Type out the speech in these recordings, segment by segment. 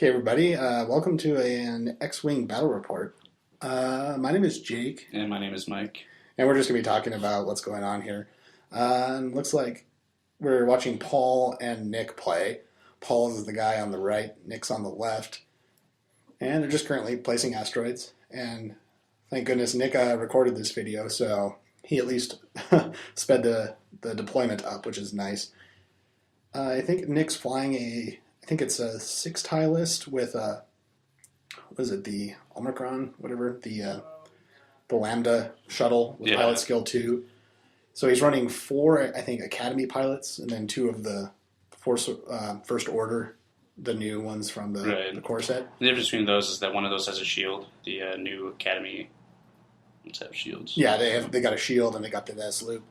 Okay, everybody, welcome to an X-Wing battle report. My name is Jake, And my name is Mike. and we're just going to be talking about what's going on here. Looks like we're watching Paul and Nick play. Paul is the guy on the right, Nick's on the left, and they're just currently placing asteroids. And thank goodness Nick recorded this video, so he at least sped the deployment up, which is nice. I think Nick's flying I think it's a 6-tie list with what is it, the omicron, whatever, the Lambda shuttle with pilot skill 2. So he's running 4, I think, Academy pilots, and then 2 of the First Order, the new ones from the core set. The difference between those is that one of those has a shield. The new Academy ones have shields. Yeah, they got a shield and they got the S loop,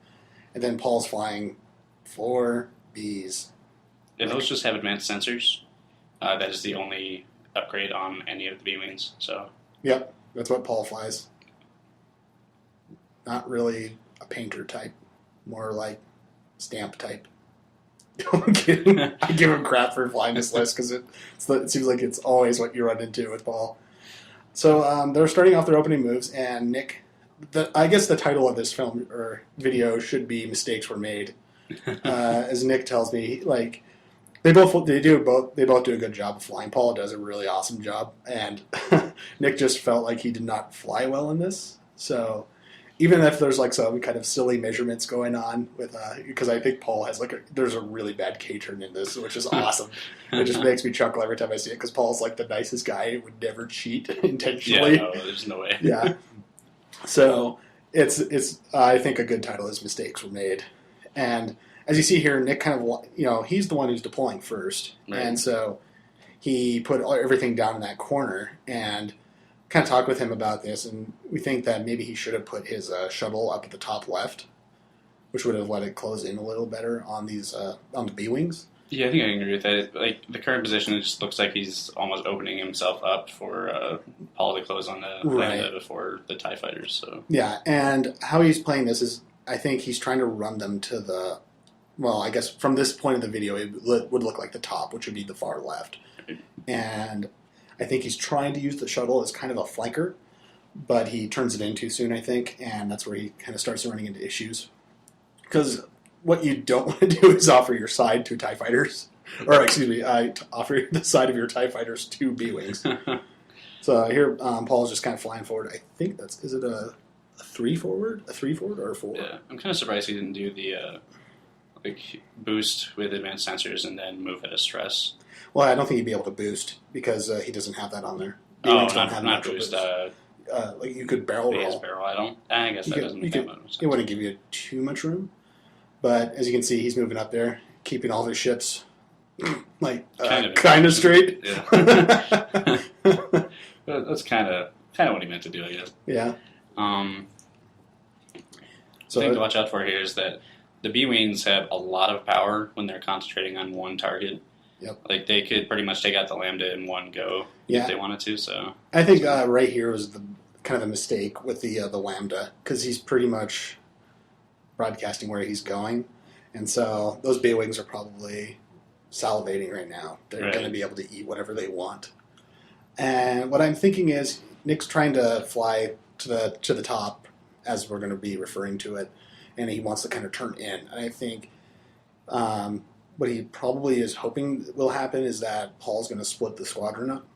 and then Paul's flying 4 Bs. And those just have advanced sensors. That is the only upgrade on any of the B-Wings. So. Yep, that's what Paul flies. Not really a painter type, more like stamp type. I'm kidding. I give him crap for flying this list because it seems like it's always what you run into with Paul. So they're starting off their opening moves, and Nick. I guess the title of this film or video should be "Mistakes Were Made," as Nick tells me. Like they both do a good job of flying. Paul does a really awesome job, and Nick just felt like he did not fly well in this. So. Even if there's like some kind of silly measurements going on with, because I think Paul has there's a really bad K-turn in this, which is awesome. It just makes me chuckle every time I see it because Paul's like the nicest guy, would never cheat intentionally. Yeah, no, there's no way. Yeah. So it's I think a good title is "Mistakes Were Made," and as you see here, Nick kind of he's the one who's deploying first, right. And so he put everything down in that corner and. Kind of talk with him about this, and we think that maybe he should have put his shuttle up at the top left, which would have let it close in a little better on these on the B-Wings. Yeah, I think I agree with that. Like the current position, it just looks like he's almost opening himself up for Paul to close on the Lambda before the TIE fighters. So yeah, and how he's playing this is, I think he's trying to run them to the, well, I guess from this point of the video, it would look like the top, which would be the far left, and. I think he's trying to use the shuttle as kind of a flanker, but he turns it in too soon, I think, and that's where he kind of starts running into issues. Because what you don't want to do is offer your side to TIE fighters, or excuse me, offer the side of your TIE fighters to B-Wings. So here, Paul's just kind of flying forward. I think is it a 3 forward or a 4? Yeah, I'm kind of surprised he didn't do the boost with advanced sensors and then move at a stress. Well, I don't think he'd be able to boost because he doesn't have that on there. Not boost. Like you could barrel roll. Barrel. I guess that doesn't make that much sense. It wouldn't give you too much room. But as you can see, he's moving up there, keeping all his ships kind of straight. Yeah. That's kind of what he meant to do, I guess. Yeah. So the thing to watch out for here is that the B-Wings have a lot of power when they're concentrating on one target. Yep. Like they could pretty much take out the Lambda in one go if they wanted to. So I think right here was the kind of a mistake with the Lambda because he's pretty much broadcasting where he's going, and so those B-Wings are probably salivating right now. They're going to be able to eat whatever they want. And what I'm thinking is Nick's trying to fly to the top, as we're going to be referring to it, and he wants to kind of turn in. And I think. What he probably is hoping will happen is that Paul's going to split the squadron up.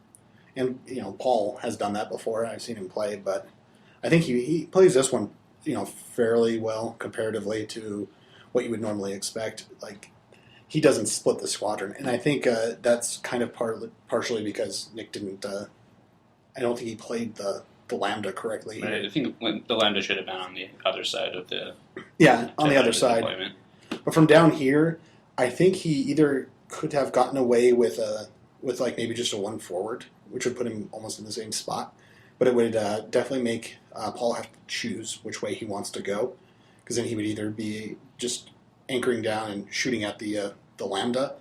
And, Paul has done that before. I've seen him play, but I think he plays this one, fairly well comparatively to what you would normally expect. Like, he doesn't split the squadron. And I think that's kind of partially because Nick didn't, I don't think he played the Lambda correctly. Right. I think the Lambda should have been on the other side of the... Yeah, on the other side. Deployment. But from down here... I think he either could have gotten away with like maybe just a 1 forward, which would put him almost in the same spot, but it would definitely make Paul have to choose which way he wants to go, because then he would either be just anchoring down and shooting at the Lambda,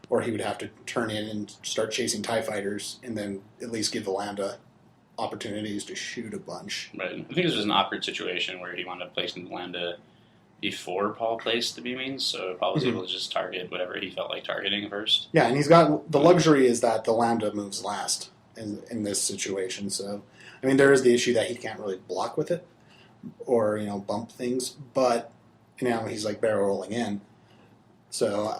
or he would have to turn in and start chasing TIE fighters, and then at least give the Lambda opportunities to shoot a bunch. Right. I think this was an awkward situation where he wound up placing the Lambda before Paul placed the B-wings, so Paul was able to just target whatever he felt like targeting first. Yeah, and he's got the luxury is that the Lambda moves last in this situation. So, I mean, there is the issue that he can't really block with it or, bump things, but now he's like barrel rolling in. So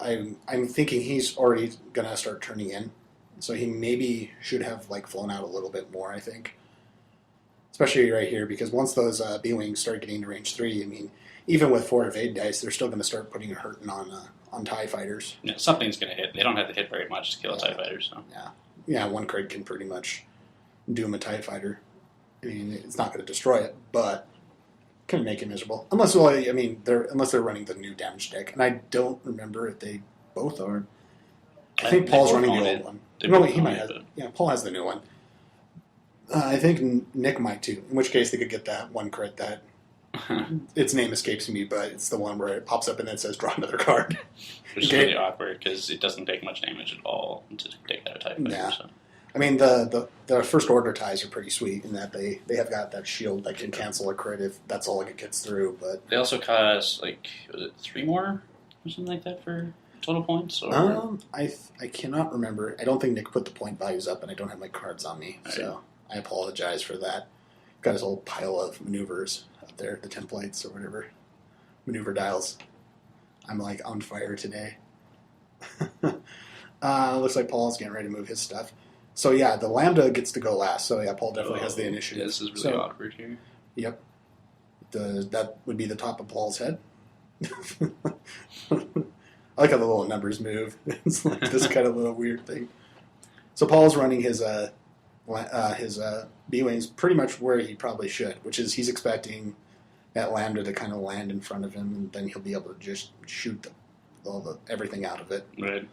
I'm thinking he's already going to start turning in. So he maybe should have like flown out a little bit more, I think. Especially right here, because once those B-wings start getting to range 3, I mean, even with 4 evade dice, they're still going to start putting a hurting on TIE fighters. Yeah, something's going to hit. They don't have to hit very much to kill a TIE fighter. So. Yeah, one crit can pretty much doom a TIE fighter. I mean, it's not going to destroy it, but can make it miserable. Unless they're running the new damage deck, and I don't remember if they both are. I think Paul's running the old one. No, he might have. Yeah, Paul has the new one. I think Nick might too. In which case, they could get that one crit that its name escapes me, but it's the one where it pops up and then says draw another card. Which is really awkward because it doesn't take much damage at all to take that TIE fighter. Yeah. So. I mean, the first order ties are pretty sweet in that they have got that shield that can cancel a crit if that's all it gets through. But they also cost was it 3 more or something like that for total points? Or? I cannot remember. I don't think Nick put the point values up, and I don't have my cards on me, so I apologize for that. Got his whole pile of maneuvers up there, the templates or whatever, maneuver dials. I'm like on fire today. Looks like Paul's getting ready to move his stuff. So yeah, the Lambda gets to go last. So yeah, Paul definitely has the initiative. Yeah, this is really awkward here. Yep. That would be the top of Paul's head. I like how the little numbers move. It's like this kind of little weird thing. So Paul's running his B-wings pretty much where he probably should, which is he's expecting that Lambda to kind of land in front of him, and then he'll be able to just shoot everything out of it. Right.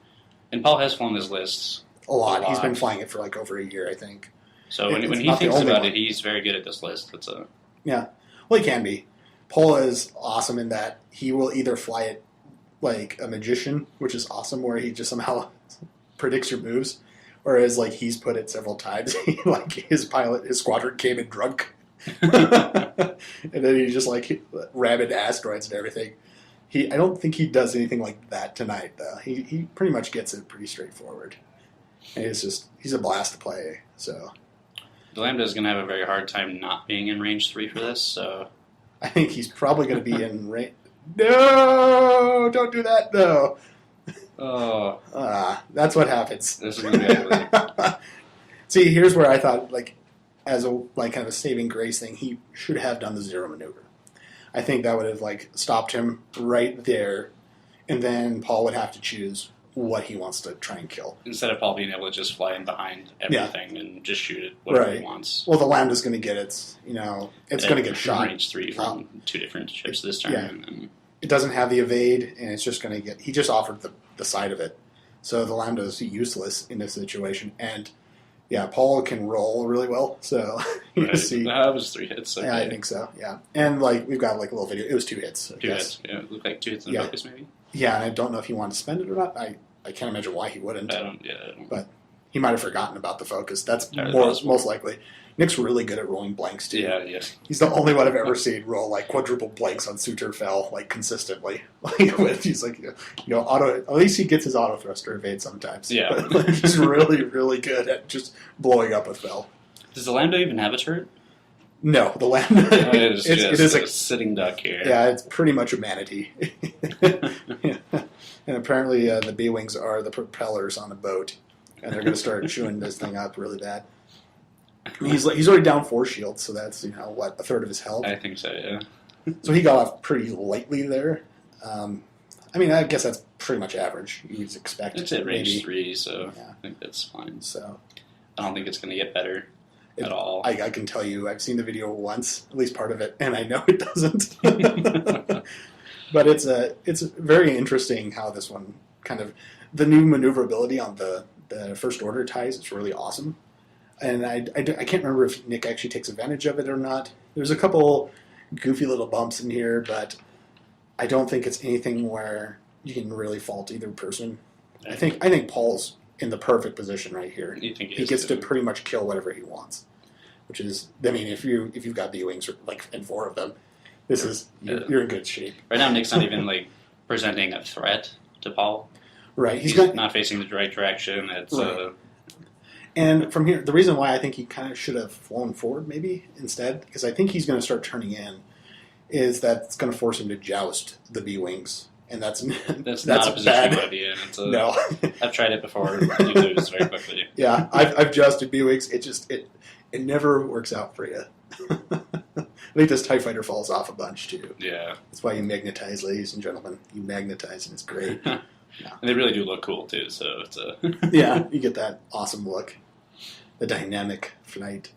And Paul has flown his lists. A lot. He's been flying it for like over a year, I think. So when he thinks about it, he's very good at this list. Yeah. Well, he can be. Paul is awesome in that he will either fly it like a magician, which is awesome, where he just somehow predicts your moves, or as like he's put it several times, like his squadron came in drunk, and then he just like rabid asteroids and everything. I don't think he does anything like that tonight, though. He pretty much gets it pretty straightforward. And he's a blast to play. So the Lambda is going to have a very hard time not being in range 3 for this. So I think he's probably going to be in range. No, don't do that though. Oh, that's what happens. This is going to be ugly. See, here's where I thought, like, as a kind of a saving grace thing, he should have done the 0 maneuver. I think that would have like stopped him right there, and then Paul would have to choose what he wants to try and kill. Instead of Paul being able to just fly in behind everything and just shoot it whatever he wants. Well, the Lambda's going to get it's going to get shot. Range 3 from 2 different ships this turn. Yeah. And it doesn't have the evade, and it's just going to get... He just offered the side of it. So the Lambda is useless in this situation. And, yeah, Paul can roll really well. So you see... That was 3 hits. Okay. Yeah, I think so, yeah. And, like, we've got, like, a little video. It was 2 hits. 2 hits, yeah. It looked like 2 hits in focus, maybe? Yeah, and I don't know if he wanted to spend it or not. I can't imagine why he wouldn't. I don't. But he might have forgotten about the focus. That's most likely. Nick's really good at rolling blanks, too. Yeah. He's the only one I've ever seen roll, like, quadruple blanks on Suitor Fell, like, consistently. He's like, auto... At least he gets his auto thruster evade sometimes. Yeah. But, like, he's really, really good at just blowing up a Fell. Does the Lambda even have a turret? No, the Lambda... It is a sitting duck here. Yeah, it's pretty much a manatee. Yeah. And apparently the B-Wings are the propellers on a boat. And they're going to start chewing this thing up really bad. He's already down 4 shields, so that's, a third of his health. I think so, yeah. So he got off pretty lightly there. I guess that's pretty much average. You'd expect. It's at range 3, so yeah. I think that's fine. So I don't think it's going to get better at all. I can tell you, I've seen the video once, at least part of it, and I know it doesn't. But it's very interesting how this one kind of... The new maneuverability on the first order ties is really awesome. And I can't remember if Nick actually takes advantage of it or not. There's a couple goofy little bumps in here, but I don't think it's anything where you can really fault either person. I think Paul's in the perfect position right here. You think he gets to pretty much kill whatever he wants. Which is, if you've got B-Wings, and 4 of them, you're in good shape. Right now, Nick's not even like presenting a threat to Paul. Right, He's not facing the right direction. It's right. And from here, the reason why I think he kind of should have flown forward maybe instead, because I think he's going to start turning in, is that it's going to force him to joust the B-wings. And that's not a position good idea. No. I've tried it before. You lose very quickly. Yeah, I've jousted B-wings. It never works out for you. I think this TIE fighter falls off a bunch too. Yeah. That's why you magnetize, ladies and gentlemen. You magnetize and it's great. Yeah. And they really do look cool too, so it's a... Yeah, you get that awesome look. The dynamic flight.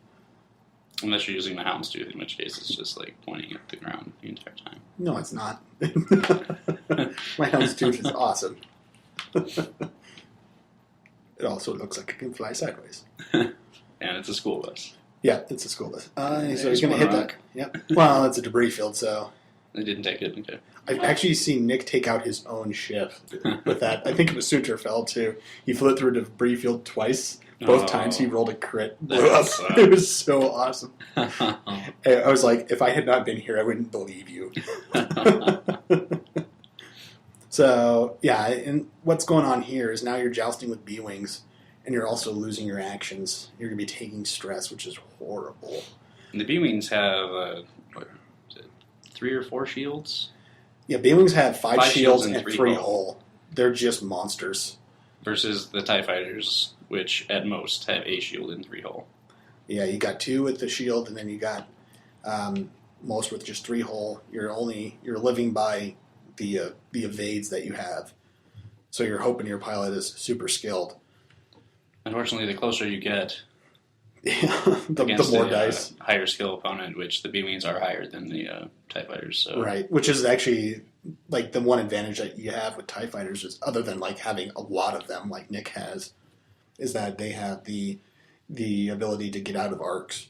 Unless you're using the houndstooth, in which case it's just like pointing at the ground the entire time. No, it's not. My houndstooth is awesome. It also looks like it can fly sideways. And it's a school bus. Yeah, it's a school bus. So he's going to hit that. Yep. Well, it's a debris field, so... They didn't take it? Okay. I've actually seen Nick take out his own ship with that. I think it was Sunterfell, too. He flew it through a debris field twice. Both times he rolled a crit. Blew up. It was so awesome. I was like, if I had not been here, I wouldn't believe you. So, yeah, and what's going on here is now you're jousting with B-Wings, and you're also losing your actions. You're going to be taking stress, which is horrible. And the B-Wings have, 3 or 4 shields? Yeah, B-Wings have 5 shields and 3 hull. hull. They're just monsters. Versus the TIE fighters, which at most have a shield and 3 hull. Yeah, you got 2 with the shield, and then you got most with just 3 hull. You're living by the evades that you have. So you're hoping your pilot is super skilled. Unfortunately, the closer you get, the more dice. Higher skill opponent, which the B-Wings are higher than the TIE fighters. So. Right, which is actually like the one advantage that you have with TIE fighters is, other than like having a lot of them like Nick has, is that they have the ability to get out of arcs.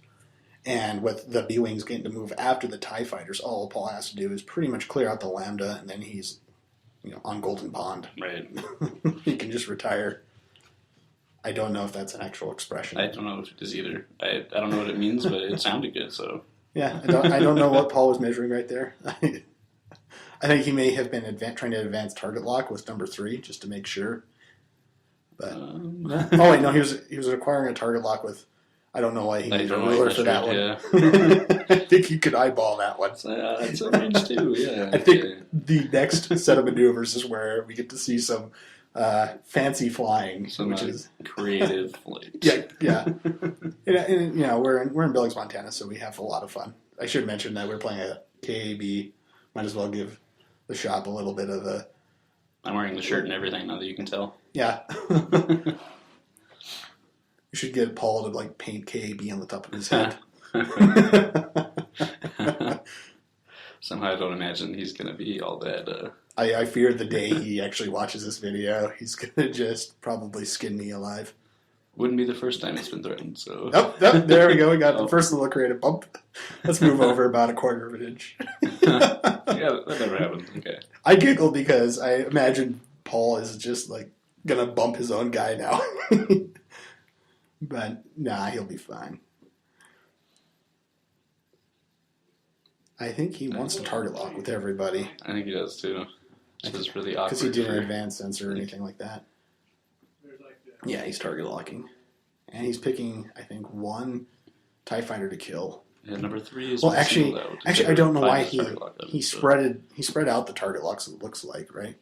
And with the B-Wings getting to move after the TIE fighters, all Paul has to do is pretty much clear out the Lambda, and then he's on Golden Pond. Right. He can just retire. I don't know if that's an actual expression. I don't know if it is either. I don't know what it means, but it sounded good. So yeah, I don't know what Paul was measuring right there. I think he may have been trying to advance target lock with number 3 just to make sure. But oh wait, no, he was acquiring a target lock with. I don't know why he needed a ruler for that one. Yeah. I think he could eyeball that one. It's a range too. Yeah. I think the next set of maneuvers is where we get to see some fancy flying, which is creative flight. Yeah. And we're in Billings, Montana, so we have a lot of fun. I should mention that we're playing a KAB. Might as well give the shop a little bit of a. I'm wearing the shirt and everything now that you can tell. Yeah. You should get Paul to like paint KAB on the top of his head. Somehow I don't imagine he's going to be all that. I fear the day he actually watches this video, he's going to just probably skin me alive. Wouldn't be the first time it's been threatened, so... Oh, there we go. We got the first little creative bump. Let's move over about a quarter of an inch. Yeah, that never happened. Okay. I giggled because I imagine Paul is just like going to bump his own guy now. But, nah, he'll be fine. I think he wants to target lock with everybody. I think he does, too. Which is really awkward. Because he didn't advance sensor or anything like that. Yeah, he's target locking. And he's picking, I think, 1 TIE fighter to kill. Yeah, number 3 is... Well, actually, I don't know why he spread out the target locks, it looks like, right?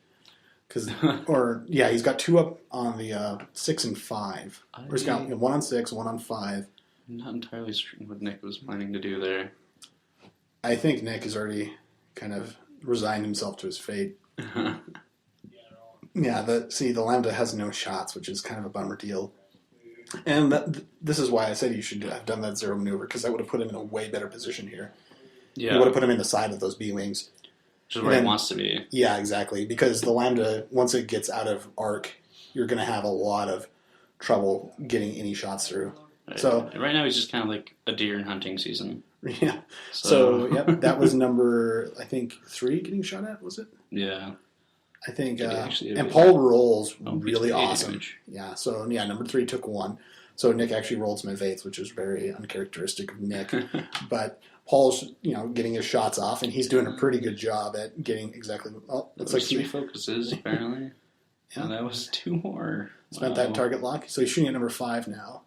He's got 2 up on the 6 and 5. Or he's got 1 on 6, 1 on 5. I'm not entirely certain what Nick was planning to do there. I think Nick has already kind of resigned himself to his fate. Yeah, the Lambda has no shots, which is kind of a bummer deal. And this is why I said you should have done that 0 maneuver, because that would have put him in a way better position here. Yeah. You would have put him in the side of those B-Wings. Which is where he wants to be. Yeah, exactly. Because the Lambda, once it gets out of arc, you're going to have a lot of trouble getting any shots through. Right. So right now he's just kind of like a deer in hunting season. Yeah. So yep, that was number, I think, 3 getting shot at, was it? Yeah. I think, and Paul rolls really awesome. Damage. Yeah, so yeah, number 3 took 1. So Nick actually rolled some evades, which is very uncharacteristic of Nick. But Paul's, getting his shots off, and he's doing a pretty good job at getting exactly. Oh, looks like 3 focuses apparently. Yeah, and that was 2 more. Spent that target lock, so he's shooting at number 5 now.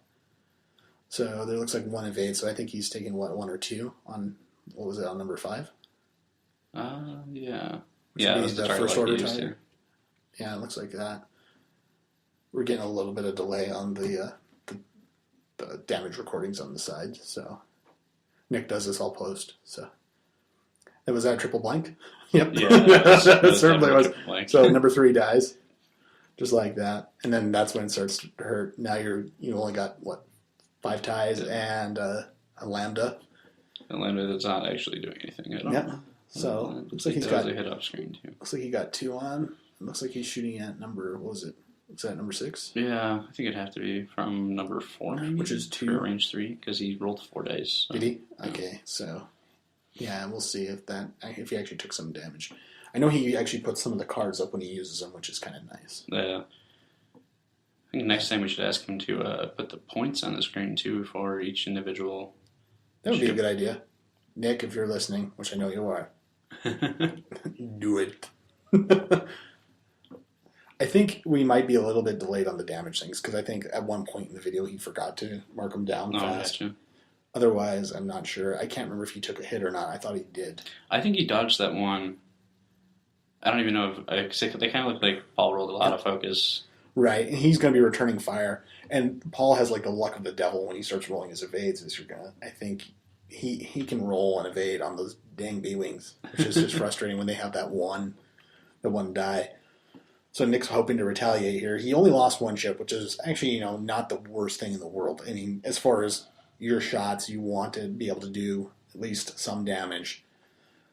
So there looks like 1 evade. So I think he's taking 1 or 2 on what was it on number 5? Yeah. Which Yeah, would it be was the target first lock order used, target. Yeah, it looks like that. We're getting a little bit of delay on the damage recordings on the side, so Nick does this all post. So was that a triple blank? Yep. Yeah, it certainly was. Blank. So number 3 dies, just like that, and then that's when it starts to hurt. Now you only got 5 ties and a lambda. A lambda that's not actually doing anything at all. Yeah. So looks like he's got a hit off screen too. Looks like he got 2 on. It looks like he's shooting at number. What was it? Was that number 6? Yeah, I think it'd have to be from number 4, maybe, which is 2 range 3 because he rolled 4 dice. So. Did he? Okay, so yeah, we'll see if he actually took some damage. I know he actually puts some of the cards up when he uses them, which is kind of nice. Yeah. I think next time we should ask him to put the points on the screen too for each individual. That would be a good idea. Nick, if you're listening, which I know you are, do it. I think we might be a little bit delayed on the damage things because I think at one point in the video he forgot to mark them down fast. Gotcha. Otherwise, I'm not sure. I can't remember if he took a hit or not. I thought he did. I think he dodged that one. I don't even know if they kind of look like Paul rolled a lot of focus. Right, and he's going to be returning fire. And Paul has the luck of the devil when he starts rolling his evades. I think he can roll an evade on those dang B-wings, which is just frustrating when they have the one die. So Nick's hoping to retaliate here. He only lost 1 ship, which is actually, not the worst thing in the world. I mean, as far as your shots, you want to be able to do at least some damage.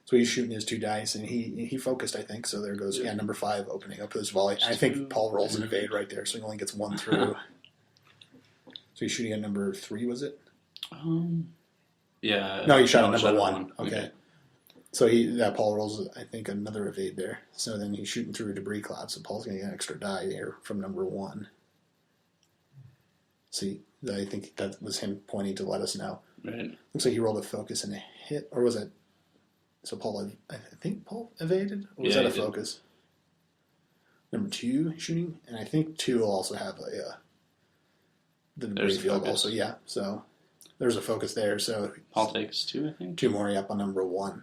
So he's shooting his 2 dice, and he focused, I think. So there goes, number 5 opening up his volley. I think Paul rolls an evade right there, so he only gets 1 through. So he's shooting at number 3, was it? Yeah. No, he shot at number 1. Okay. Okay. So Paul rolls, I think, another evade there. So then he's shooting through a debris cloud. So Paul's going to get an extra die there from number 1. See, I think that was him pointing to let us know. Right. Looks like he rolled a focus and a hit, or was it? So I think Paul evaded, or was that a focus? Number 2 shooting, and I think 2 will also have the debris field also. Yeah, so there's a focus there. So Paul takes 2, I think. 2 more up on number 1.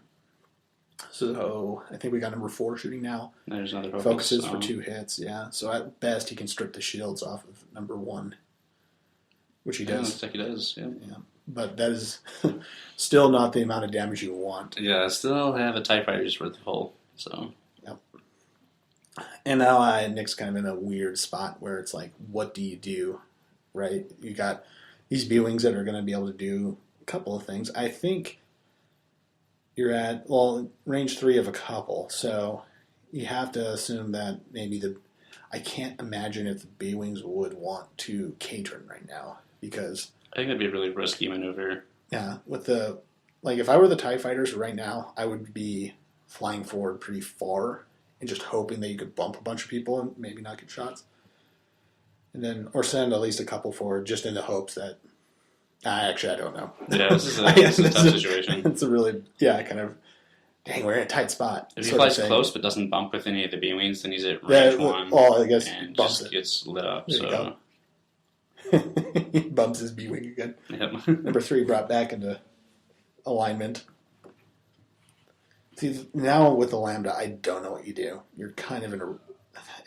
So I think we got number 4 shooting now. There's another focus. Focuses for 2 hits. Yeah, so at best he can strip the shields off of number 1, which he does. Looks like he does. Yeah. But that is still not the amount of damage you want. Yeah, still have a TIE Fighter's worth of hull. So. Yep. And now Nick's kind of in a weird spot where it's like, what do you do, right? You got these B-Wings that are going to be able to do a couple of things. I think you're at, range 3 of a couple, so you have to assume that maybe I can't imagine if the B-Wings would want to K-turn right now, because I think that'd be a really risky maneuver. Yeah, with if I were the TIE Fighters right now, I would be flying forward pretty far and just hoping that you could bump a bunch of people and maybe not get shots. And then, or send at least a couple forward just in the hopes that, actually, I don't know. Yeah, this is a tough situation. It's a really, kind of, dang, we're in a tight spot. If he flies close but doesn't bump with any of the B-Wings, then he's at range 1. Well, I guess and bumps just it. gets lit up. There you So. he bumps his B-Wing again. Yep. Number 3 brought back into alignment. See, now with the Lambda, I don't know what you do. You're kind of in a...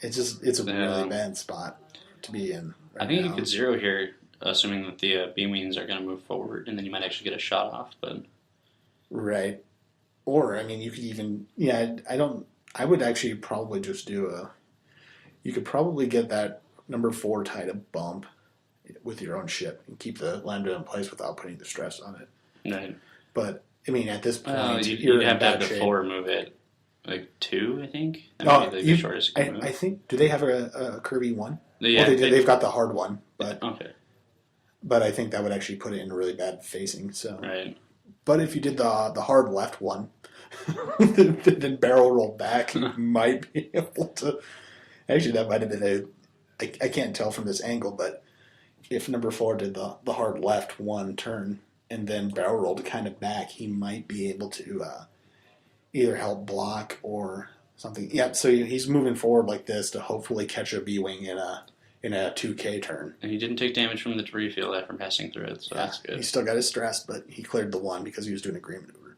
It's a really bad spot to be in right I think now. you could 0 here, assuming that the B-Wings are going to move forward, and then you might actually get a shot off, but... Right. Or, I mean, you could even... Yeah, I would actually probably just do you could probably get that number 4 tie to bump with your own ship and keep the Lambda in place without putting the stress on it. Right. But, I mean, at this point, you'd have to have the 4 move it, 2, I think. That might be the shortest you can move. I think... Do they have a Kirby 1? Yeah, they've got the hard one, but... Okay. But I think that would actually put it in a really bad facing, so... Right. But if you did the hard left one, then barrel roll back, you might be able to... Actually, that might have been I can't tell from this angle, but if number 4 did the hard left one turn, and then barrel rolled kind of back, he might be able to either help block or something. Yeah, so he's moving forward like this to hopefully catch a B-wing in a 2K turn. And he didn't take damage from the debris field after passing through it, so that's good. He still got his stress, but he cleared the one because he was doing a green maneuver.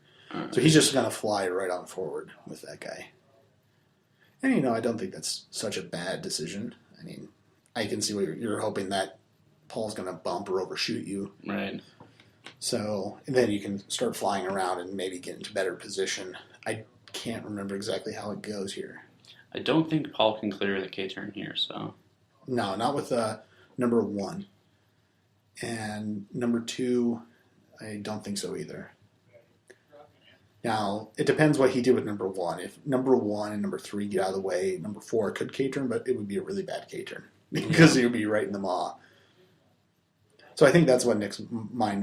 So he's just going to fly right on forward with that guy. And, I don't think that's such a bad decision. I mean, I can see what you're hoping that Paul's going to bump or overshoot you. Right. So, and then you can start flying around and maybe get into better position. I can't remember exactly how it goes here. I don't think Paul can clear the K-turn here, so... No, not with number 1. And number 2, I don't think so either. Now, it depends what he did with number 1. If number 1 and number 3 get out of the way, number 4 could K-turn, but it would be a really bad K-turn because he would be right in the maw. So I think that's what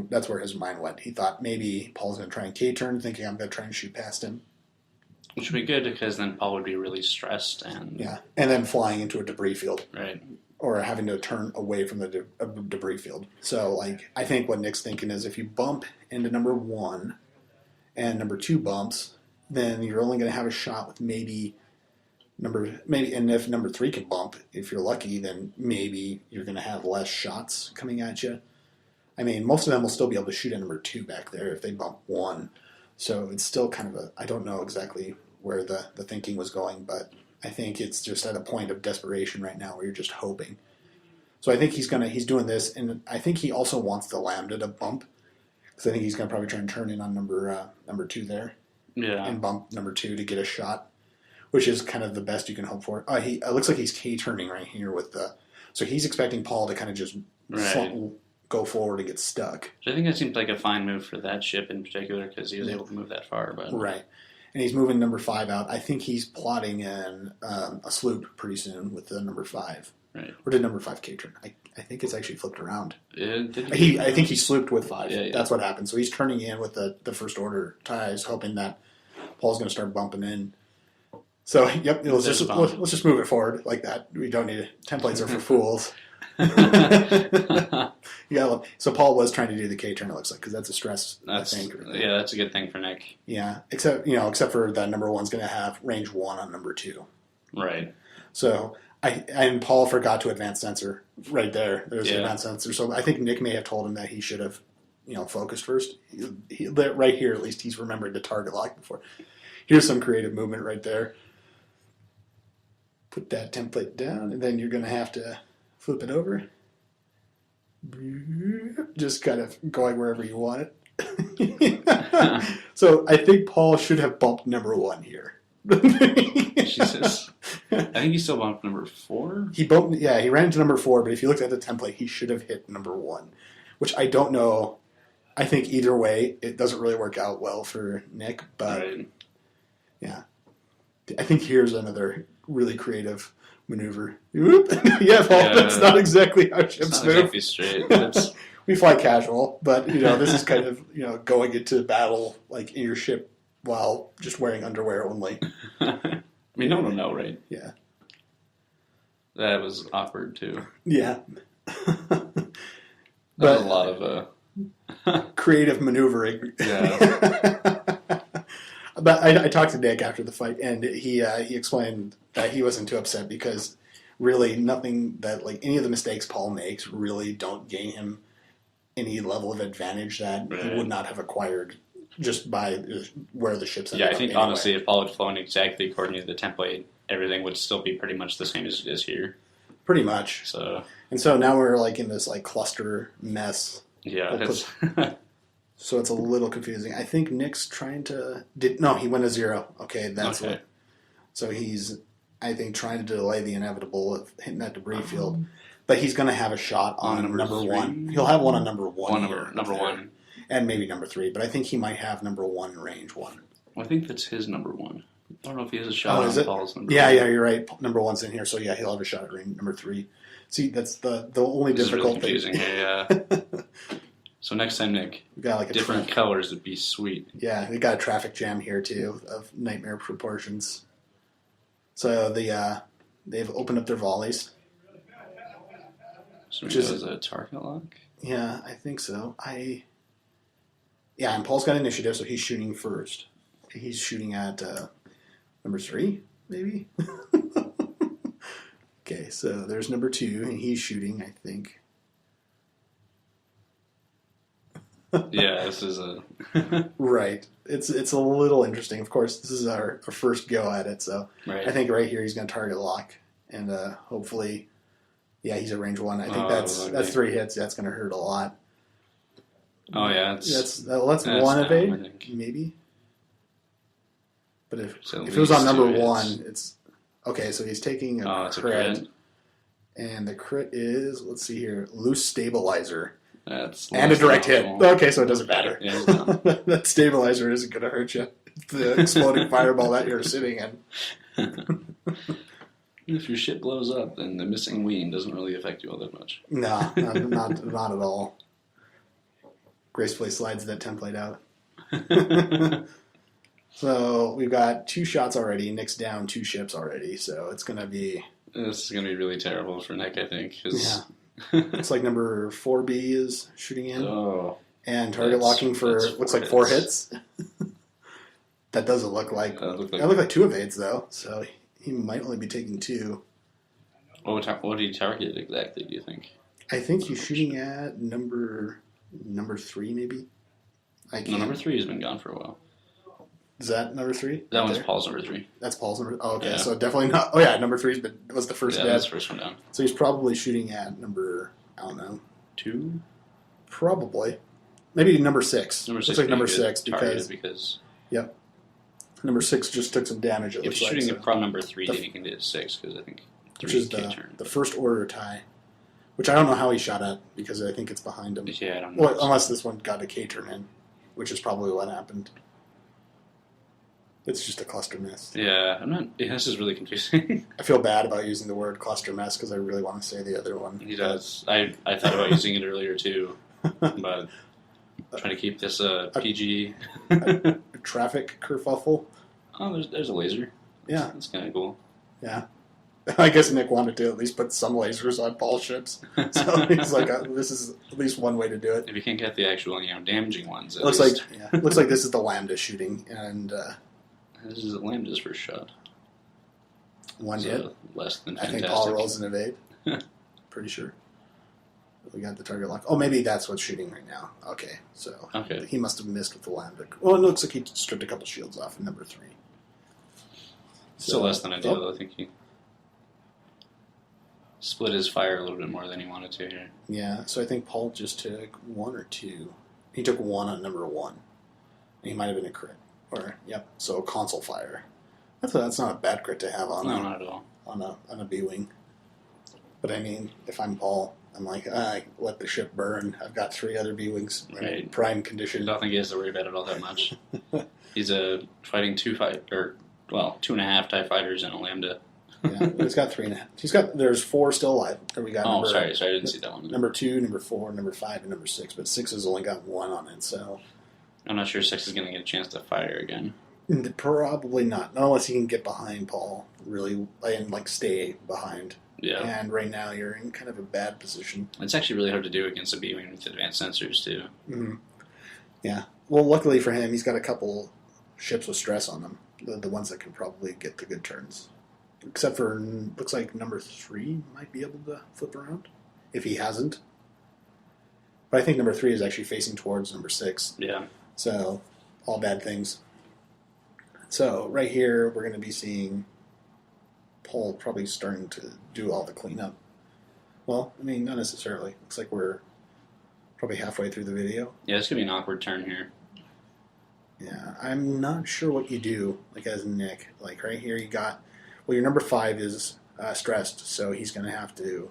that's where his mind went. He thought maybe Paul's going to try and K-turn, thinking I'm going to try and shoot past him. Which would be good because then Paul would be really stressed and... Yeah, and then flying into a debris field. Right. Or having to turn away from the debris field. So, I think what Nick's thinking is if you bump into number 1 and number 2 bumps, then you're only going to have a shot with and if number 3 can bump, if you're lucky, then maybe you're going to have less shots coming at you. I mean, most of them will still be able to shoot at number 2 back there if they bump 1. So it's still kind of I don't know exactly where the thinking was going, but I think it's just at a point of desperation right now where you're just hoping. So I think he's doing this, and I think he also wants the Lambda to bump, because I think he's going to probably try and turn in on number 2 there. Yeah. And bump number 2 to get a shot, which is kind of the best you can hope for. It looks like he's K-turning right here so he's expecting Paul to kind of just go forward and get stuck. I think that seemed like a fine move for that ship in particular because he was able to move that far. But right. And he's moving number 5 out. I think he's plotting a sloop pretty soon with the number 5. Right. Or did number 5 K-turn? I think it's actually flipped around. I think he slooped with 5. Yeah. That's what happened. So he's turning in with the first order ties, hoping that Paul's going to start bumping in. So, yep, let's just move it forward like that. We don't need it. Templates are for fools. So Paul was trying to do the K-turn, it looks like, because that's a stress, I think. Yeah, that's a good thing for Nick. Yeah, except for that number 1's going to have range 1 on number 2. Right. So, and Paul forgot to advance sensor right there. There's the advanced sensor. So I think Nick may have told him that he should have, focused first. Right here, at least, he's remembered to target lock before. Here's some creative movement right there. Put that template down, and then you're going to have to flip it over. Just kind of going wherever you want it. So I think Paul should have bumped number 1 here. Jesus. I think he still bumped number 4. He ran into number 4, but if you looked at the template, he should have hit number 1, which I don't know. I think either way, it doesn't really work out well for Nick, but yeah. I think here's another really creative maneuver. Paul, that's not exactly how ships move. Exactly straight. We fly casual, but this is kind of going into battle like in your ship while just wearing underwear only. I mean, no one will know, right? Yeah. That was awkward too. Yeah. That was a lot of creative maneuvering. Yeah. But I talked to Nick after the fight, and he explained that he wasn't too upset because really nothing that any of the mistakes Paul makes really don't gain him any level of advantage that he would not have acquired just by where the ship's ended up. Yeah, I think anyway. honestly, if Paul had flown exactly according to the template, everything would still be pretty much the same as it is here. Pretty much. So now we're in this cluster mess. Yeah. So it's a little confusing. I think Nick's trying to... he went to 0. Okay, that's what... So he's, I think, trying to delay the inevitable of hitting that debris field. But he's going to have a shot on number 1. He'll have one on number 1 here. Number 1. And maybe number 3. But I think he might have number 1 in range 1. Well, I think that's his number 1. I don't know if he has a shot on Paul's number 1. Yeah, you're right. Number 1's in here. So, yeah, he'll have a shot at range number 3. See, that's the only difficult thing. This is really confusing here, yeah. So next time, Nick, we got different colors would be sweet. Yeah, we got a traffic jam here too of nightmare proportions. So they've opened up their volleys. So which is a target lock? Yeah, I think so. Yeah, and Paul's got initiative, so he's shooting first. He's shooting at number 3, maybe? Okay, so there's number 2, and he's shooting, I think. Yeah, this is a... Right. It's a little interesting. Of course, this is our first go at it, so right. I think right here he's going to target lock, and hopefully, yeah, he's at range 1. I think that's 3 hits. That's going to hurt a lot. Oh yeah, that's one evade, maybe. But if it was on number 1, it's okay. So he's taking a crit, and the crit is, let's see here, loose stabilizer. And a direct hit. Okay, so it doesn't matter. Yeah, that stabilizer isn't going to hurt you. The exploding fireball that you're sitting in. If your ship blows up, then the missing wing doesn't really affect you all that much. No, not at all. Gracefully slides that template out. So we've got 2 shots already. Nick's down 2 ships already, so it's going to be... This is going to be really terrible for Nick, I think. Yeah. Looks like number 4B is shooting in. Oh. And target locking for, looks like 4 hits. That doesn't look like... That look like 2 evades, though, so he might only be taking 2. What did he target exactly, do you think? I think he's shooting at number 3, maybe? No, number 3 has been gone for a while. Is that number 3? That one's Paul's number 3. That's Paul's number. Oh, okay. Yeah. So definitely not. Oh yeah, number 3 was the first. Yeah, that's the first one down. So he's probably shooting at number, I don't know, 2. Probably, maybe number 6. Number 6 looks like number 6 because. Yep. Number 6 just took some damage. If he's shooting at prop number 3, then he can get 6 because I think 3 which is the first order tie, which I don't know how he shot at because I think it's behind him. Yeah, I don't know. Well, unless this one got a K turn in, which is probably what happened. It's just a cluster mess. Yeah, this is really confusing. I feel bad about using the word cluster mess because I really want to say the other one. He does. I thought about using it earlier too, but trying to keep this PG. a traffic kerfuffle. Oh, there's a laser. Yeah. That's kind of cool. Yeah. I guess Nick wanted to at least put some lasers on Paul's ships. So he's like, this is at least one way to do it. If you can't get the actual, damaging ones, looks like this is the Lambda shooting, and this is Lambda's first shot. 1 hit. Less than fantastic. fantastic. I think Paul rolls an evade. Pretty sure. We got the target lock. Oh, maybe that's what's shooting right now. Okay, so he must have missed with the Lambda. Well, it looks like he stripped a couple shields off in number 3. Still less than ideal, though. I think he split his fire a little bit more than he wanted to here. Yeah, so I think Paul just took 1 or 2. He took 1 on number 1. He might have been a crit. So console fire. That's not a bad crit to have on not at all. On a B-wing. But I mean, if I'm Paul, I'm like, I let the ship burn. I've got 3 other B-wings in prime condition. I don't think he has to worry about it all that much. He's fighting 2.5 TIE fighters and a Lambda. Yeah, he's got 3.5. There's 4 still alive. We got sorry, I didn't see that one. Number 2, number 4, number 5, and number 6. But 6 has only got 1 on it, so I'm not sure 6 is going to get a chance to fire again. Probably not unless he can get behind Paul, really, and stay behind. Yeah. And right now you're in kind of a bad position. It's actually really hard to do against a B-wing with advanced sensors too. Mm-hmm. Yeah. Well, luckily for him, he's got a couple ships with stress on them. The ones that can probably get the good turns. Except for, looks like number 3 might be able to flip around, if he hasn't. But I think number 3 is actually facing towards number 6. Yeah. So, all bad things. So, right here, we're going to be seeing Paul probably starting to do all the cleanup. Well, I mean, not necessarily. Looks like we're probably halfway through the video. Yeah, it's going to be an awkward turn here. Yeah, I'm not sure what you do, as Nick. Right here, you got... Well, your number 5 is stressed, so he's going to have to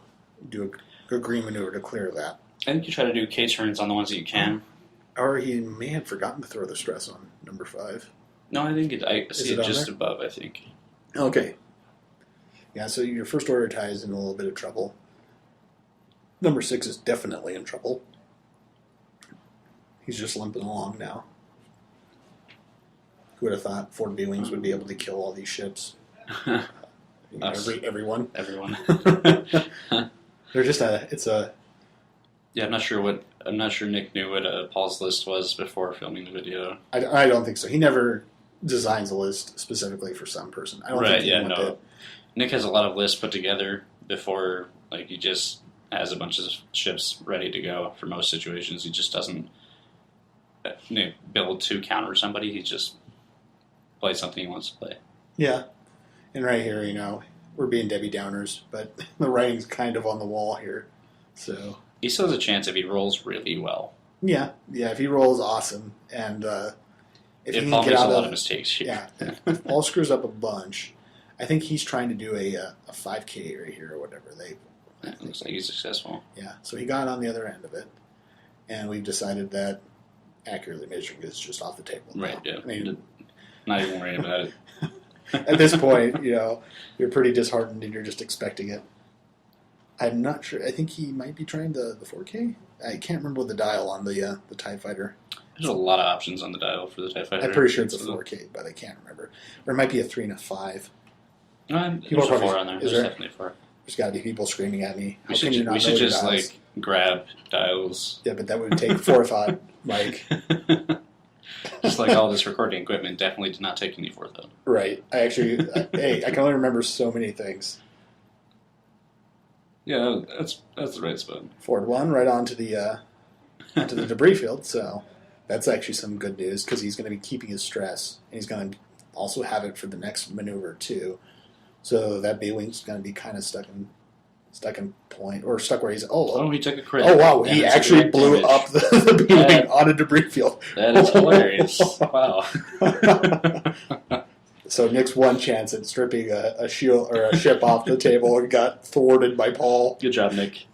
do a good green maneuver to clear that. I think you try to do K-turns on the ones that you can. Or he may have forgotten to throw the stress on number 5. No, I think I see it just above, I think. Okay. Yeah, so your first order tie is in a little bit of trouble. Number 6 is definitely in trouble. He's just limping along now. Who would have thought 4 B-Wings would be able to kill all these ships? Everyone. They're just Yeah, I'm not sure Nick knew what Paul's list was before filming the video. I don't think so. He never designs a list specifically for some person. I don't Right? think Yeah. anyone No. did. Nick has a lot of lists put together before, like, he just has a bunch of ships ready to go for most situations. He just doesn't build to counter somebody. He just plays something he wants to play. Yeah. And right here, we're being Debbie Downers, but the writing's kind of on the wall here. So He still has a chance if he rolls really well. yeah, if he rolls, awesome. And if he Paul can get makes out a lot of of mistakes here. yeah, if Paul screws up a bunch. I think he's trying to do a 5K right here or whatever. It looks like he's successful. Yeah, so he got on the other end of it, and we've decided that accurately measuring is just off the table. Right, yeah. I mean, Not even worrying about it. at this point, you're pretty disheartened and you're just expecting it. I'm not sure. I think he might be trying the 4K. I can't remember what the dial on the TIE Fighter. There's a lot of options on the dial for the TIE Fighter. I'm pretty sure it's a 4K, but I can't remember. Or it might be a 3 and a 5. There's People a probably- 4 on there. is There's there? definitely a 4. There's got to be people screaming at me. We How can you should, not we know should your just, dials? grab dials. Yeah, but that would take forethought, Mike. Just like all this recording equipment definitely did not take any forethought. Right. I actually, I can only remember so many things. Yeah, that's the right spot. Forward 1, right onto the debris field. So that's actually some good news because he's going to be keeping his stress, and he's going to also have it for the next maneuver too. So that B-wing's going to be kind of stuck in point, or stuck where he's. Oh, he took a crit. Oh wow! And He it's actually direct blew damage. up the B-wing on a debris field. That is hilarious. Wow. So Nick's one chance at stripping a shield or a ship off the table and got thwarted by Paul. Good job, Nick.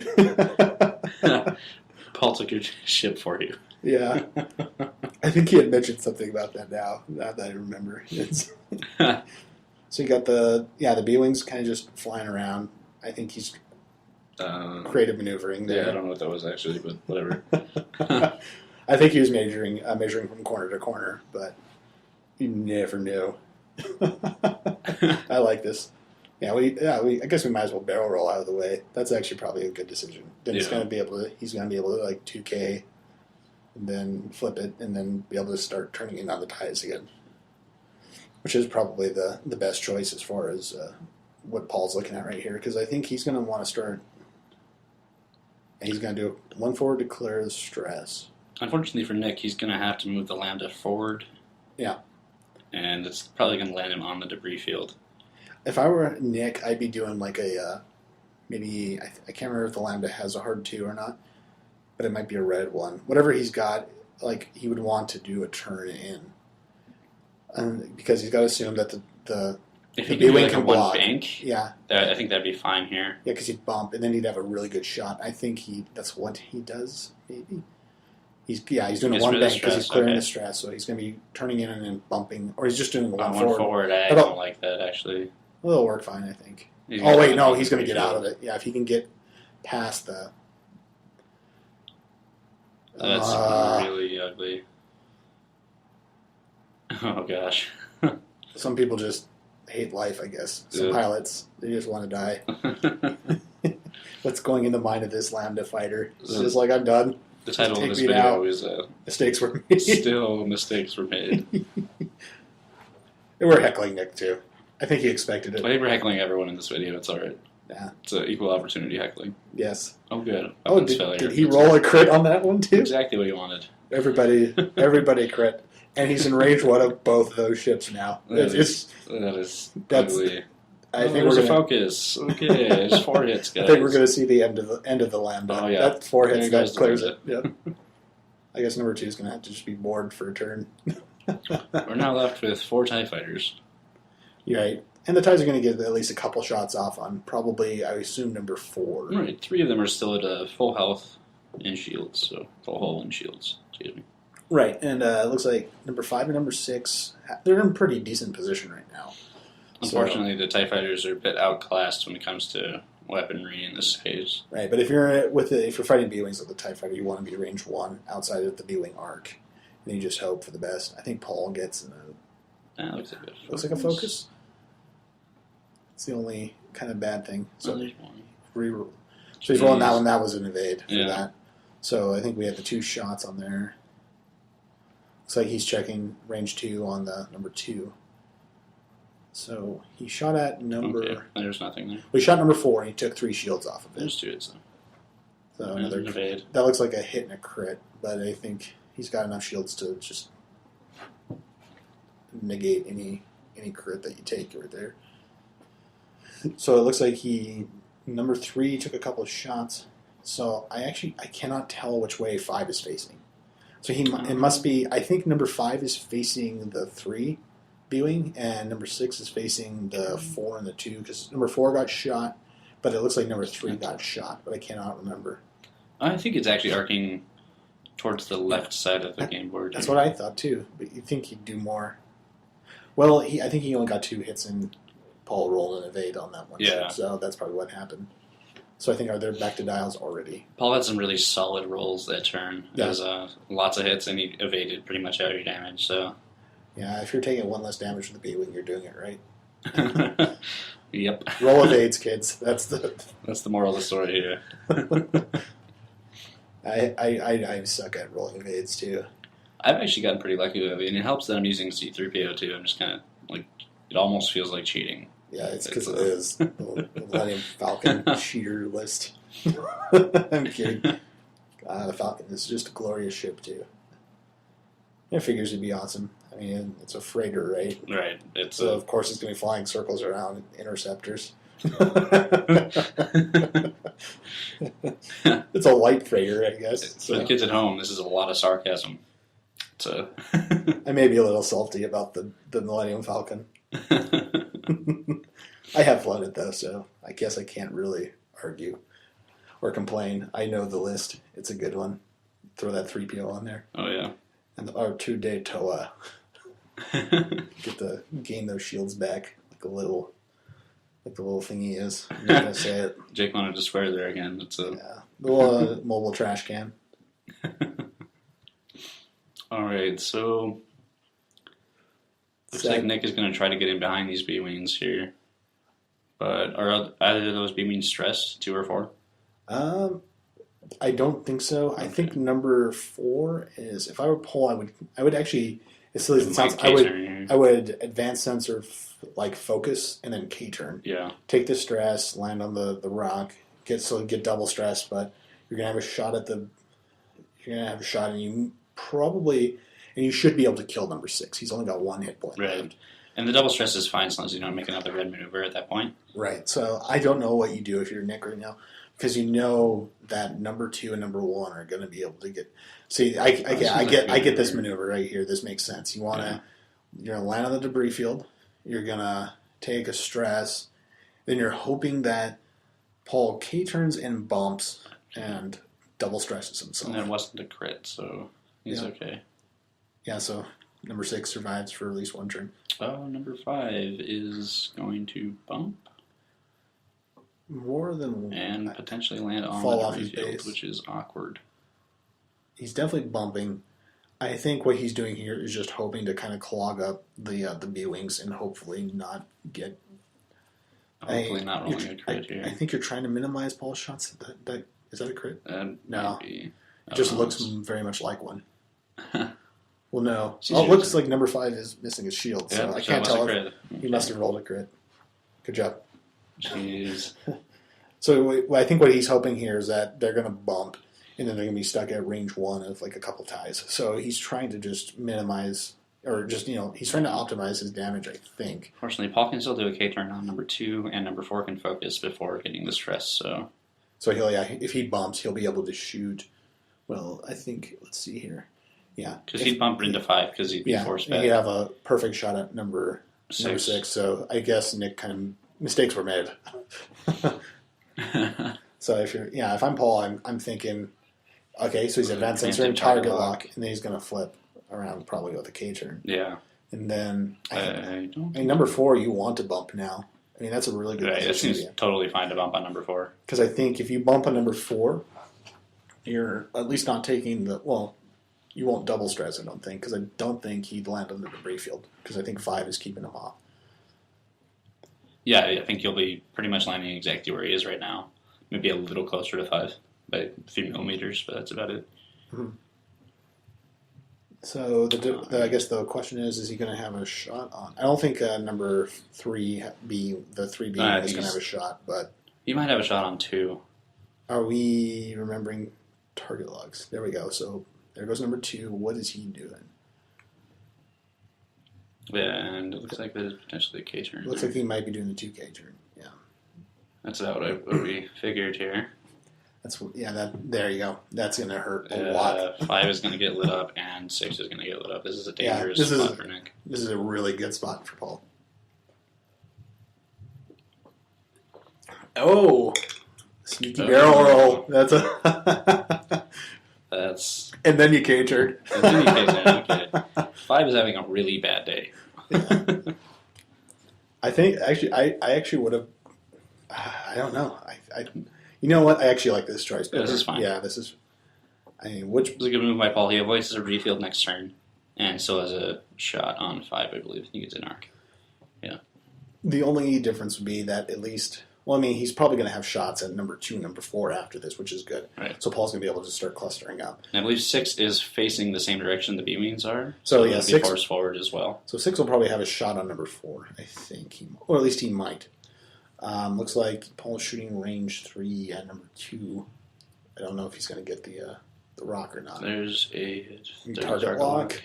Paul took your ship for you. Yeah, I think he had mentioned something about that now that I remember. So you got the B-wings kind of just flying around. I think he's creative maneuvering there. Yeah, I don't know what that was actually, but whatever. I think he was measuring from corner to corner, but you never knew. I like this. Yeah, I guess we might as well barrel roll out of the way. That's actually probably a good decision. Then he's gonna be able to like 2K, and then flip it, and then be able to start turning in on the ties again, which is probably the best choice as far as what Paul's looking at right here, because I think he's gonna want to start. And he's gonna do 1 forward to clear the stress. Unfortunately for Nick, he's going to have to move the Lambda forward. Yeah. And it's probably going to land him on the debris field. If I were Nick, I'd be doing like a maybe I can't remember if the Lambda has a hard 2 or not, but it might be a red one. Whatever he's got, like he would want to do a turn in, because he's got to assume that the If the he could do B-wing like a can one block. bank, Yeah, I think that'd be fine here. yeah, because he'd bump and then he'd have a really good shot. I think that's what he does. Maybe he's doing Gets a one rid of bank because he's stress, clearing okay. the stress, so he's going to be turning in and then bumping, or he's just doing a On one one forward. forward, I That'll- don't like that actually. Well, it'll work fine, I think. He's Oh gonna wait, have no, the he's going to debris get out field. of it. Yeah, if he can get past the. That's really ugly. Oh gosh. Some people just hate life, I guess. Some Yeah. pilots, they just want to die. What's going in the mind of this Lambda fighter? It's just like, I'm done. The title Take of this me video now. is Mistakes were made. Still Mistakes Were Made. They were heckling Nick, too. I think he expected I it. think we're heckling everyone in this video. It's alright. Yeah. It's an equal opportunity heckling. Yes. Oh, good. Oh, Weapons did failure. he roll a crit on that one, too? Exactly what he wanted. Everybody crit. And he's in range one of both of those ships now. That It's is that's- ugly. I think there's we're a gonna. focus. Okay, there's 4 hits, guys. I think we're going to see the end of the Lambda. Oh, yeah. That 4 hits There that goes the clears Lambda. it. Yep. I guess number 2 is going to have to just be bored for a turn. We're now left with 4 TIE fighters. You're right. And the ties are going to get at least a couple shots off on probably, I assume, number 4. Right, 3 of them are still at full health and shields, so full hull and shields. Excuse me. Right, and it looks like number 5 and number 6, they're in pretty decent position right now. Unfortunately, the TIE fighters are a bit outclassed when it comes to weaponry in this case. Right, but if you're fighting B-wings with the TIE fighter, you want to be range 1 outside of the B-wing arc, and you just hope for the best. I think Paul gets That looks like a focus. It's the only kind of bad thing. So So there's one. reroll. So he's rolling that one. That was an evade for Yeah. that. So I think we have the 2 shots on there. Looks like he's checking range 2 on the number 2. So he shot at number... Okay, there's nothing there. Well, he shot number 4 and he took 3 shields off of it. There's 2 hits though. So another evade. That looks like a hit and a crit, but I think he's got enough shields to just negate any crit that you take right there. So it looks like number 3 took a couple of shots. So I cannot tell which way 5 is facing. So it must be, I think number 5 is facing the 3 B-wing, and number 6 is facing the 4 and the 2, because number 4 got shot, but it looks like number 3 got shot, but I cannot remember. I think it's actually arcing towards the left side of the game board. That's what I thought too, but you think he'd do more. Well, I think he only got 2 hits and Paul rolled an evade on that one. Yeah. So that's probably what happened. So I think they're back to dials already. Paul had some really solid rolls that turn. Yeah. There was lots of hits, and he evaded pretty much every damage. So Yeah, if you're taking 1 less damage from the B-wing, you're doing it right. Yep. Roll evades, kids. That's the moral of the story here. I suck at rolling evades too. I've actually gotten pretty lucky with it, and it helps that I'm using C-3PO too. I'm just kind of like, it almost feels like cheating. Yeah, it's because it is. The Millennium Falcon cheater list. I'm kidding. The Falcon is just a glorious ship too. It figures it'd be awesome. I mean, it's a freighter, right? Right. So of course it's going to be flying circles around interceptors. It's a light freighter, I guess. For the kids at home, this is a lot of sarcasm. So I may be a little salty about the Millennium Falcon. I have flown it though, so I guess I can't really argue or complain. I know the list; it's a good one. Throw that 3PO on there, Oh yeah. and the R2 Toa. Gain those shields back like the little thing he is. I'm not gonna say it. Jake wanted to swear there again. It's a The little mobile trash can. All right, so looks like Nick is going to try to get in behind these B-wings here. But are either of those B-wings stressed, 2 or 4? I don't think so. Okay. I think number 4 is. If I were Paul, I would actually. As silly as it sounds, I would advance sensor focus and then K-turn. Yeah. Take the stress, land on the rock, get double stress, but you're gonna have a shot and you probably, and you should be able to kill number 6. He's only got 1 hit point left. And the double stress is fine as long as you don't make another red maneuver at that point. Right. So I don't know what you do if you're Nick right now, because you know that number 2 and number 1 are going to be able to get. See, I get this maneuver right here. This makes sense. You're gonna land on the debris field. You're gonna take a stress. Then you're hoping that Paul K turns and bumps and double stresses himself. And it wasn't a crit, so he's okay. Yeah. So number 6 survives for at least 1 turn. Oh, number 5 is going to bump. More than and potentially land on fall the off his field, base, which is awkward. He's definitely bumping. I think what he's doing here is just hoping to kind of clog up the B-wings and hopefully not get. Hopefully not rolling a crit here. I think you're trying to minimize Paul's shots. Is that a crit? No, maybe. It just looks very much like one. Well, no. It looks like number 5 is missing his shield, so I can't tell if he must have rolled a crit. Good job. Jeez. So I think what he's hoping here is that they're going to bump, and then they're going to be stuck at range 1 of like a couple ties. So he's trying to just minimize, or just, he's trying to optimize his damage, I think. Fortunately, Paul can still do a K-turn on number 2, and number 4 can focus before getting the stress, so... So if he bumps, he'll be able to shoot. Well, I think, let's see here. Yeah. Because he'd bump into 5 because he'd be forced back. He'd have a perfect shot at number 6. So I guess Nick kind of mistakes were made. So if I'm Paul, I'm thinking, okay, so he's advanced sensor and target lock, and then he's going to flip around probably with a K-turn. Yeah. And then number 4, you want to bump now. I mean, that's a really good position. It seems totally fine to bump on number 4. Because I think if you bump on number 4, you're at least not taking you won't double stress, I don't think, because I don't think he'd land on the debris field, because I think 5 is keeping him off. Yeah, I think you'll be pretty much landing exactly where he is right now. Maybe a little closer to 5. by a few millimeters, but that's about it. Mm-hmm. So I guess the question is he going to have a shot on? I don't think number 3B, the 3B is going to have a shot, but he might have a shot on 2. Are we remembering target logs? There we go. So there goes number 2. What is he doing? Yeah, and it looks like there's potentially a K turn. Looks like he might be doing the 2K turn. Yeah, that's about what we figured here. There you go. That's going to hurt a lot. 5 is going to get lit up, and 6 is going to get lit up. This is a dangerous spot for Nick. This is a really good spot for Paul. Oh, sneaky barrel roll. That's and then you K-turn. Okay. 5 is having a really bad day. Yeah. I think I actually would have. I don't know. You know what? I actually like this choice better. This is fine. Yeah, this is. I mean, which was a good move by Paul. He avoids a refield next turn, and still has a shot on 5. I believe he gets an arc. Yeah. The only difference would be that at least. Well, I mean, he's probably going to have shots at number 2, number 4 after this, which is good. Right. So Paul's going to be able to start clustering up. And I believe 6 is facing the same direction the B-wings are. So yeah, 6 forced forward as well. So 6 will probably have a shot on number 4, I think, or at least he might. Looks like Paul's shooting range 3 at number 2. I don't know if he's going to get the rock or not. There's a target lock.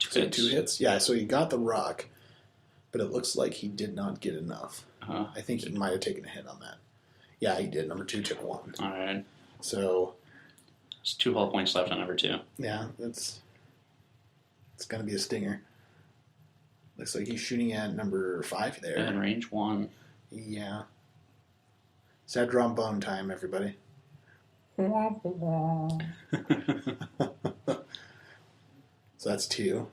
2 hits. 2 hits. Yeah, so he got the rock, but it looks like he did not get enough. I think he might have taken a hit on that. Yeah, he did. Number 2 took 1. All right. So there's 2 hull points left on number 2. Yeah, it's going to be a stinger. Looks like he's shooting at number 5 there. And range 1. Yeah. Sad trombone time, everybody. So that's 2.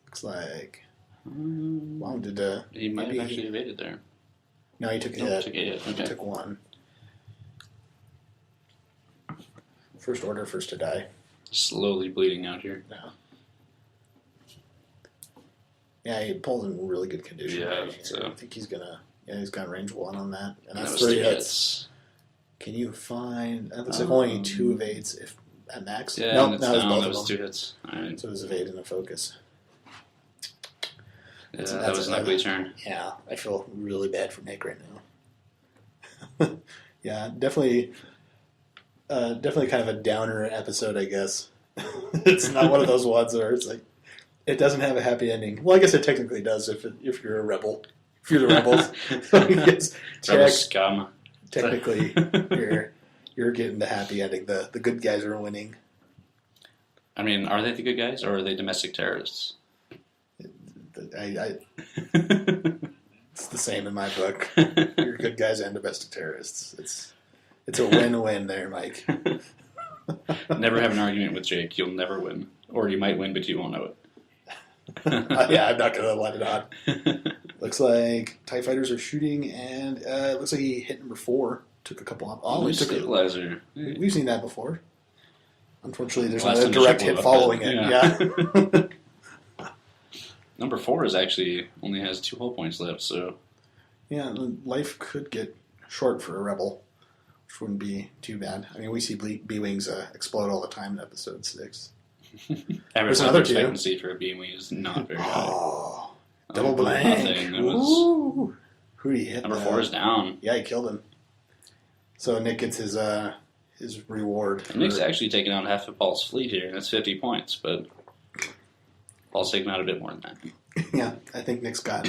Looks like. Wow, he might have actually evaded there. No, he took a hit. Okay. He took 1. First order, first to die. Slowly bleeding out here. Yeah, he pulled in really good condition. Yeah, so I think he's gonna. Yeah, he's got range 1 on that, and that's that 3 hits. Can you find? That looks like only 2 evades if at max. Yeah, nope, that was both that of was them. 2 hits. All right. So it was evade and a focus. Yeah, that was an ugly turn. Yeah, I feel really bad for Nick right now. Yeah, definitely kind of a downer episode, I guess. It's not one of those ones where it's like it doesn't have a happy ending. Well, I guess it technically does if you're a rebel. If you're the rebels, Rebel scum. Technically, you're getting the happy ending. The good guys are winning. I mean, are they the good guys or are they domestic terrorists? It's the same in my book. You're good guys and domestic terrorists. It's a win-win there, Mike. Never have an argument with Jake. You'll never win. Or you might win, but you won't know it. Yeah, I'm not going to let it on. Looks like TIE fighters are shooting, and it looks like he hit number 4. Took a couple off. Oh, he took stabilizer. We've seen that before. Unfortunately, there's Last not a direct hit following it. Yeah. Number 4 is actually only has 2 hull points left, so yeah, life could get short for a rebel, which wouldn't be too bad. I mean, we see B-wings explode all the time in episode 6. Average life expectancy for a B-wing is not very high. Oh, double blank. Who did he hit? Number 4 is down. Yeah, he killed him. So Nick gets his reward. And Nick's actually taken out half of Paul's fleet here, and that's 50 points, but Paul's taken out a bit more than that. Yeah, I think Nick's got,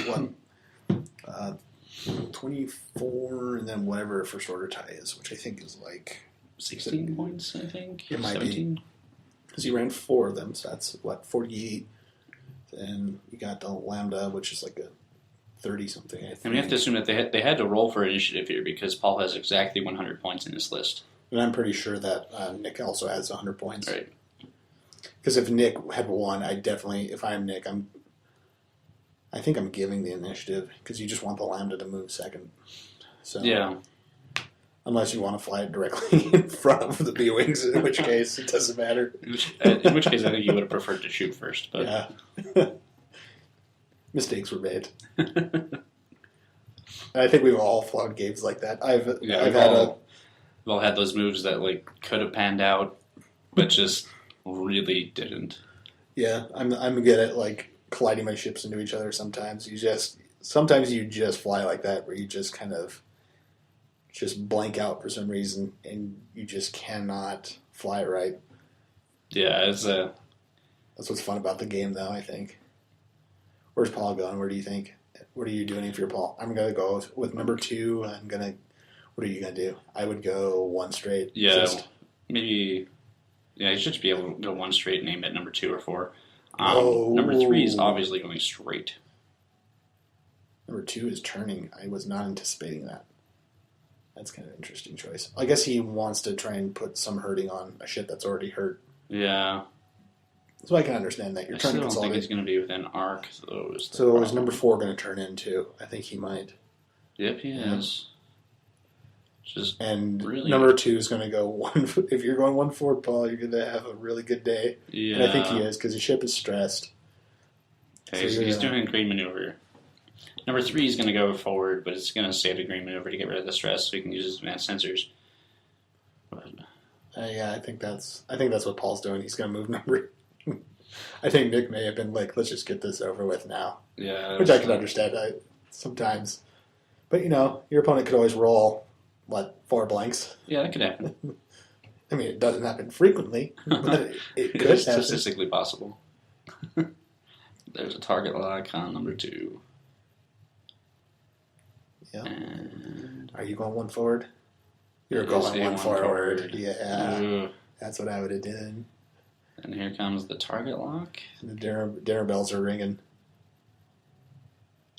24 and then whatever first order tie is, which I think is like 16 points, I think. It might 17? be. Because he ran 4 of them, so that's, 48. And you got the Lambda, which is like a 30-something, I think. And we have to assume that they had to roll for initiative here because Paul has exactly 100 points in his list. And I'm pretty sure that Nick also has 100 points. Right. Because if Nick had 1, I definitely, if I'm Nick, I think I'm giving the initiative because you just want the Lambda to move second. So yeah. Unless you want to fly it directly in front of the B-wings, in which case it doesn't matter. In which case I think you would have preferred to shoot first. But yeah. Mistakes were made. I think we've all flown games like that. I've had we've all had those moves that like could have panned out, but just really didn't. Yeah, I'm good at like colliding my ships into each other. Sometimes you just fly like that, where you just kind of just blank out for some reason, and you just cannot fly right. Yeah, That's what's fun about the game, though. I think. Where's Paul going? Where do you think? What are you doing if you're Paul? I'm gonna go with number 2. What are you gonna do? I would go 1 straight. Yeah, maybe. Yeah, you should just be able to go 1 straight and aim at number 2 or 4. Number 3 is obviously going straight. Number 2 is turning. I was not anticipating that. That's kind of an interesting choice. I guess he wants to try and put some hurting on a ship that's already hurt. Yeah. So I can understand that. You're trying to consolidate. I don't think it's going to be within arc, though. So is number 4 going to turn into? I think he might. Yep, he is. And really number 2 is going to go 1. If you're going 1 forward, Paul, you're going to have a really good day. Yeah. And I think he is, because the ship is stressed. Okay, so he's doing a green maneuver. Number 3 is going to go forward, but it's going to save the green maneuver to get rid of the stress, so he can use his advanced sensors. Yeah, I think that's what Paul's doing. He's going to move number. I think Nick may have been like, let's just get this over with now. Yeah, which I can understand sometimes. But your opponent could always roll 4 blanks. Yeah, that could happen. I mean, it doesn't happen frequently, but it could it's happen. Statistically possible. There's a target lock on number 2. Yeah. And are you going 1 forward? You're going 1 forward. Yeah. Ooh. That's what I would have done. And here comes the target lock. And the dinner bells are ringing.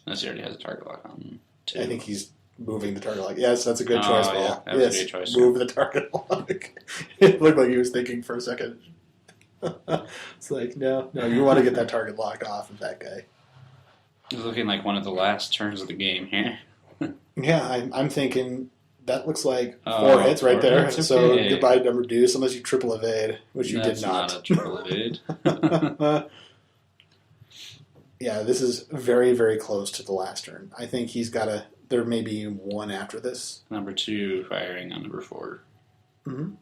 Unless he already has a target lock on 2. I think he's moving the target lock. Yes, that's a good choice, Paul. Yeah, that was a good choice. Move the target lock. It looked like he was thinking for a second. It's like, no, you want to get that target lock off of that guy. It's looking like one of the last turns of the game here. Yeah, I'm thinking that looks like 4 hits right there. Hits, so okay. Goodbye number deuce, unless you triple evade, which you did not. That's not a triple evade. Yeah, this is very, very close to the last turn. I think he's got there may be 1 after this. Number 2 firing on number 4. Mm-hmm.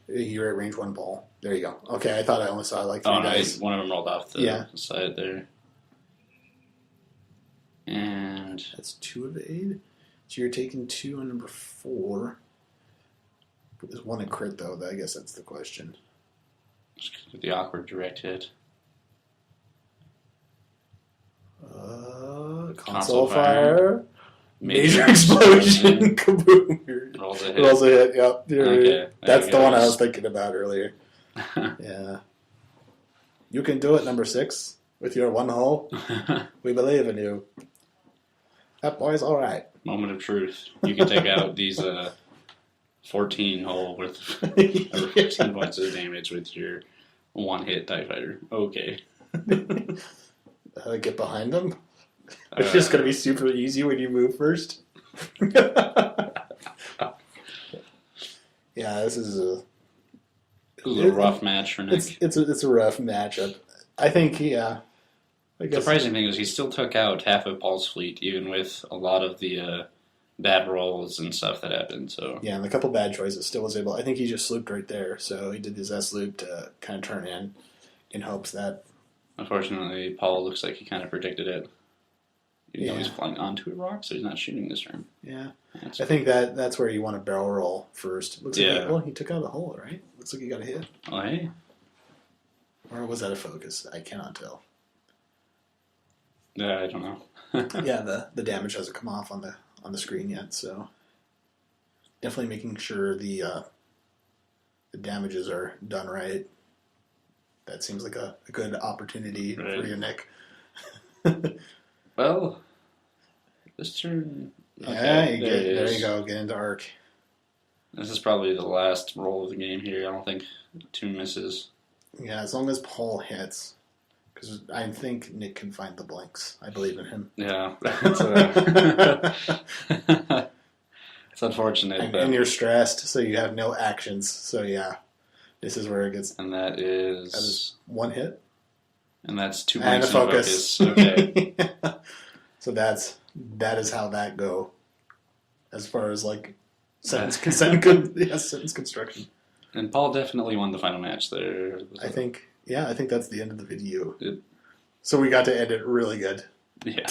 You're at range 1 ball. There you go. Okay, I thought I only saw 3 dice. One of them rolled off the side there. And that's 2 evade. So you're taking 2 on number 4. Is 1 a crit though? I guess that's the question. With the awkward direct hit. Console fire. Major explosion. Kaboom. Rolls a hit. Yep. Okay. That's the one I was thinking about earlier. Yeah. You can do it, number 6, with your 1 hull. We believe in you. That boy's all right. Moment of truth. You can take out these 14 hull with 15 points of damage with your 1-hit TIE fighter. Okay. Get behind them? It's just going to be super easy when you move first. Yeah, this is a rough match for Nick. It's a rough matchup. I think, yeah. The surprising thing is he still took out half of Paul's fleet, even with a lot of the bad rolls and stuff that happened. So yeah, and a couple bad choices, still was able. I think he just slooped right there, so he did his S loop to kind of turn in hopes that. Unfortunately, Paul looks like he kind of predicted it. Even though he's flying onto a rock, so he's not shooting this turn. Yeah, I think that's where you want to barrel roll first. Looks like he took out a hole, right? Looks like he got a hit. Oh, hey. Or was that a focus? I cannot tell. Yeah, I don't know. Yeah, the damage hasn't come off on the screen yet, so definitely making sure the damages are done right. That seems like a good opportunity for you, Nick. Well, this turn. Okay, there you go. Get into arc. This is probably the last roll of the game here. I don't think 2 misses. Yeah, as long as Paul hits. Because I think Nick can find the blanks. I believe in him. Yeah. It's unfortunate. And you're stressed, so you have no actions. So, yeah. This is where it gets... And that is 1 hit. And that's 2 and points a focus. Okay. So that is how that go. As far as, Sentence construction. And Paul definitely won the final match there. I think that's the end of the video. It- So we got to end it really good. Yeah.